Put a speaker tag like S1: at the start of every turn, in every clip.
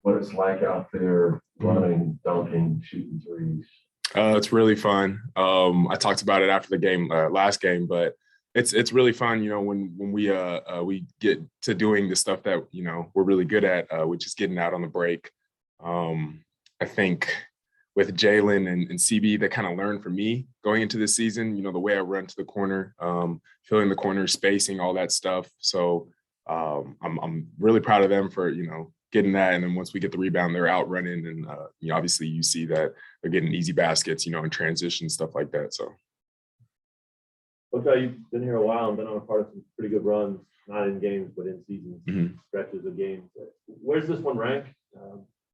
S1: what it's like out there running, dunking, shooting threes?
S2: It's really fun. I talked about it after the game, last game, but it's really fun, when we get to doing the stuff that, we're really good at, which is getting out on the break. I think with Jalen and CB, they kind of learned from me going into this season, the way I run to the corner, filling the corner, spacing, all that stuff. So I'm really proud of them for, getting that. And then once we get the rebound, they're out running. And, obviously you see that they're getting easy baskets, in transition, stuff like that. So.
S3: Okay, you've been here a while and been on a part of some pretty good runs, not in games, but in seasons, stretches of games. Where's this one rank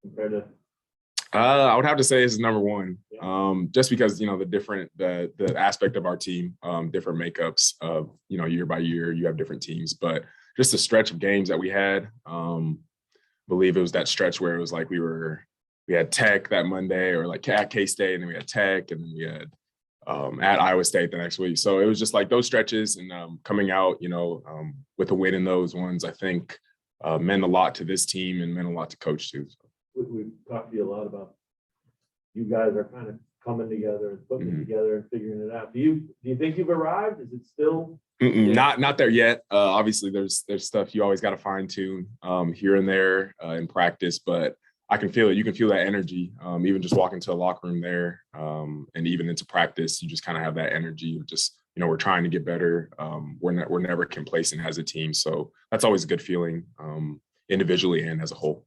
S3: compared to?
S2: I would have to say this is number one, just because, the aspect of our team, different makeups of, year by year, you have different teams, but just the stretch of games that we had, believe it was that stretch where it was like we had Tech that Monday, or like at K-State, and then we had Tech, and then we had at Iowa State the next week. So it was just like those stretches, and coming out, with a win in those ones, I think meant a lot to this team and meant a lot to coach too. So.
S3: We've talked to you a lot about you guys are kind of coming together and putting it together and figuring it out. Do you think you've arrived? Is it still?
S2: Not there yet. Obviously, there's stuff you always got to fine tune here and there in practice, but I can feel it. You can feel that energy, even just walking to the locker room there, and even into practice. You just kind of have that energy of just, we're trying to get better. We're never complacent as a team, so that's always a good feeling, individually and as a whole.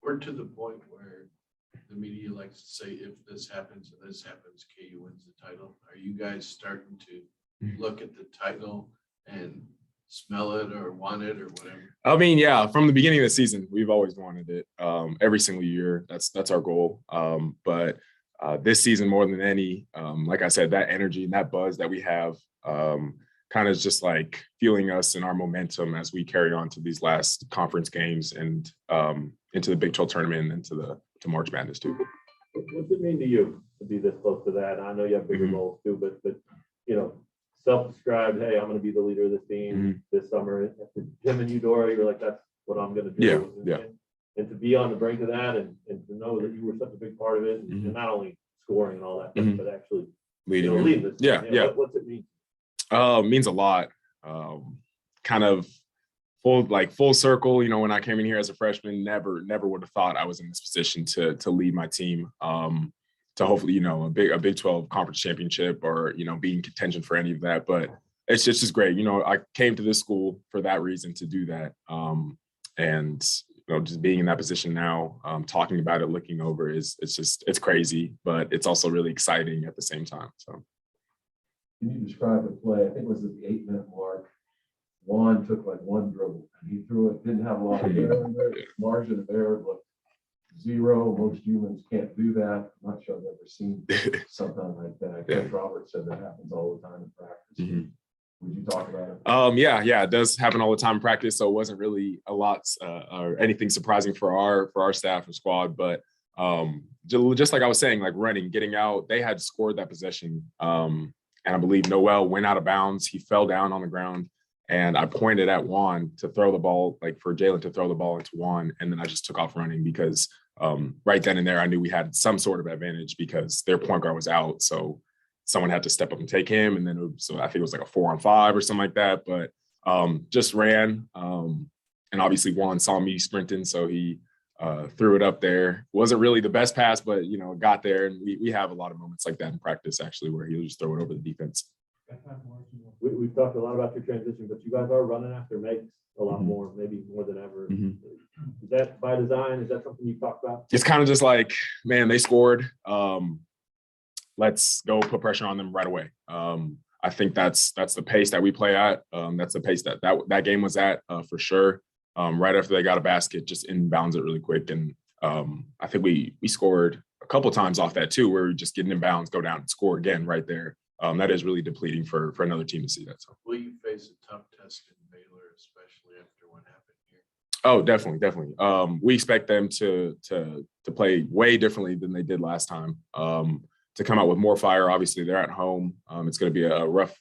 S4: We're to the point where the media likes to say, if this happens and this happens, KU wins the title. Are you guys starting to look at the title and smell it or want it or whatever?
S2: I mean, yeah, from the beginning of the season, we've always wanted it. Every single year, that's our goal. But this season, more than any, like I said, that energy and that buzz that we have kind of just like fueling us and our momentum as we carry on to these last conference games and into the Big 12 tournament and to March Madness too.
S3: What's it mean to you to be this close to that? I know you have bigger goals too, but self-described, hey, I'm going to be the leader of this team this summer. Jim and Eudora, you're like, that's what I'm going to do.
S2: Yeah.
S3: And to be on the brink of that and to know that you were such a big part of it, and not only scoring and all that, but actually leading this.
S2: Yeah.
S3: What's it mean?
S2: Means a lot. Kind of full circle. When I came in here as a freshman, never would have thought I was in this position to lead my team. To hopefully, a Big 12 conference championship or, be in contention for any of that. But it's just great. I came to this school for that reason, to do that. And, just being in that position now, talking about it, looking over it's crazy, but it's also really exciting at the same time. So.
S1: Can you describe the play? I think it was at the 8-minute mark. Juan took like one dribble and he threw it, didn't have a lot of air in there. Margin of error looked zero. Most humans can't do that. I'm not sure I've ever seen something like that. Coach Roberts said that happens all the time in practice. Would you talk about it?
S2: Yeah, it does happen all the time in practice. So it wasn't really a lot or anything surprising for our staff and squad. But just like I was saying, like running, getting out, they had scored that possession. And I believe Noel went out of bounds. He fell down on the ground. And I pointed at Juan to throw the ball, like for Jalen to throw the ball into Juan. And then I just took off running because right then and there, I knew we had some sort of advantage because their point guard was out. So someone had to step up and take him. And then so I think it was like a 4-on-5 or something like that. But just ran. And obviously Juan saw me sprinting. So he threw it up there. Wasn't really the best pass, but, got there. And we have a lot of moments like that in practice, actually, where he'll just throw it over the defense.
S3: We've talked a lot about your transition, but you guys are running after makes a lot more, maybe more than ever. Is that by design? Is that something you talked about?
S2: It's kind of just like, man, they scored. Let's go put pressure on them right away. I think that's the pace that we play at. That's the pace that game was at for sure. Right after they got a basket, just inbounds it really quick. And I think we scored a couple times off that too, where we just get in inbounds, go down and score again right there. That is really depleting for another team to see that. So.
S4: Will you face a tough test in Baylor, especially after what happened here?
S2: Oh, definitely. We expect them to play way differently than they did last time. To come out with more fire. Obviously, they're at home. It's going to be a rough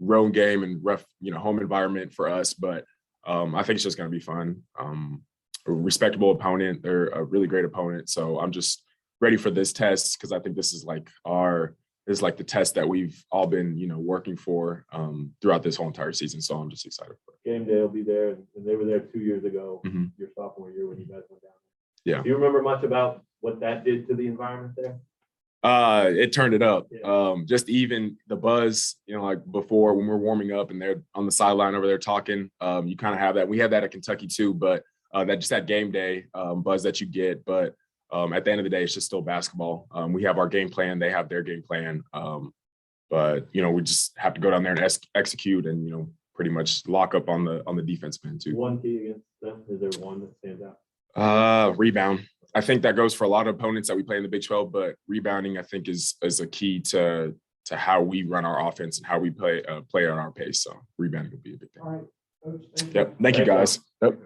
S2: road game and rough, home environment for us. But I think it's just going to be fun. respectable opponent. They're a really great opponent. So I'm just ready for this test because I think this is like the test that we've all been, working for throughout this whole entire season. So I'm just excited for it.
S3: Game day will be there, and they were there 2 years ago,
S2: Mhm.
S3: your sophomore year when you guys went down.
S2: Yeah.
S3: Do you remember much about what that did to the environment there?
S2: It turned it up.
S3: Yeah.
S2: Just even the buzz, like before when we're warming up and they're on the sideline over there talking, you kind of have that. We had that at Kentucky too, but that game day buzz that you get. But at the end of the day, it's just still basketball. We have our game plan. They have their game plan. But we just have to go down there and execute and, pretty much lock up on the defensive end too.
S3: One key against them, is there one that stands out?
S2: Rebound. I think that goes for a lot of opponents that we play in the Big 12, but rebounding, I think, is a key to how we run our offense and how we play at our pace. So rebounding will be a big thing.
S1: All right, Coach, thank you.
S2: Yep. Thank you, guys. Yep.